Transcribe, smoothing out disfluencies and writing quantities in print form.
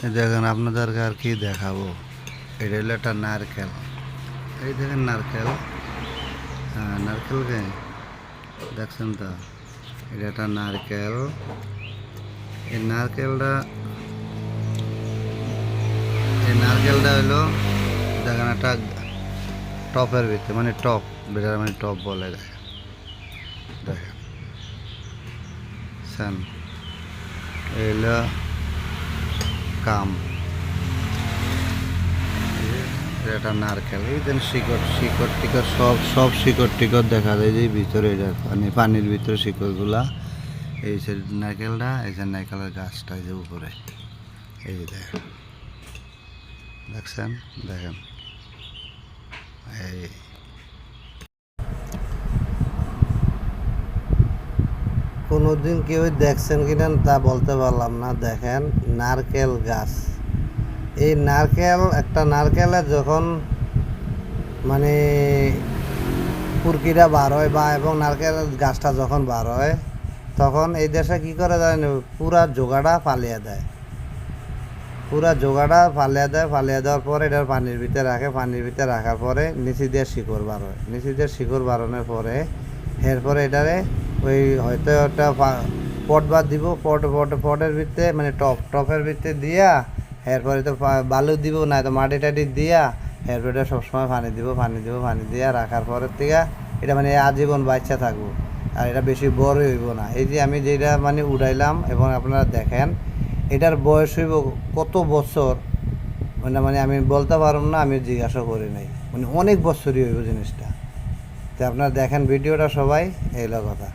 এই দেখেন আপনাদেরকে আর কি দেখাবো। এটা হলো একটা নারকেল। এই দেখেন নারকেল, হ্যাঁ নারকেলকে দেখছেন তো, এটা একটা নারকেল। এই নারকেলটা হলো দেখেন একটা টপের ভিতরে, মানে টপ, বেটার মানে টপ বলে দেখেন, দেখেন এই হলো কাম, এটা নারকেল। এই দেন শিকড় শিকড় টিকড় সব শিকড় টিকড় দেখা যায় যে ভিতরে, এটা পানির ভিতরে শিকড়গুলা। এই যে নারকেলটা, এই যে নারকেলের গাছটা এই যে উপরে, এই যে দেখেন, দেখছেন, দেখেন এই কোনোদিন কেউ দেখছেন কিনা তা বলতে পারলাম না। দেখেন নারকেল গাছ, এই নারকেল, একটা নারকেলে যখন মানে পুরকিরা বার হয় বা এবং নারকেল গাছটা যখন বার হয়, তখন এই দেশে কী করে জানেন, পুরা জোগাড়া ফালিয়ে দেয়, পুরা জোগাড়া ফালিয়ে দেয়। ফালিয়ে দেওয়ার পরে এটার পানির ভিতরে রাখে, পানির ভিতরে রাখার পরে নিচি দিয়ে শিকড় বার হয়, নিচি দিয়ে শিকড় বাড়ানোর পরে এরপরে এটারে ওই হয়তো একটা পট বাদ দিব, পটের ভিতরে মানে টপের ভিতরে দিয়া, এরপরে তো বালু দিব না তো মাটি টাটি দিয়া, এরপরে এটা সবসময় পানি দিব, পানি দিয়া রাখার পরের থেকে এটা মানে আজীবন বাচ্চা থাকবো, আর এটা বেশি বড় হইব না। এই যে আমি যেটা মানে উড়াইলাম এবং আপনারা দেখেন, এটার বয়স হইব কত বছর মানে আমি বলতে পারব না, আমি জিজ্ঞাসা করি নাই, মানে অনেক বছরই হইব জিনিসটা। তো আপনারা দেখেন ভিডিওটা সবাই, এই কথা।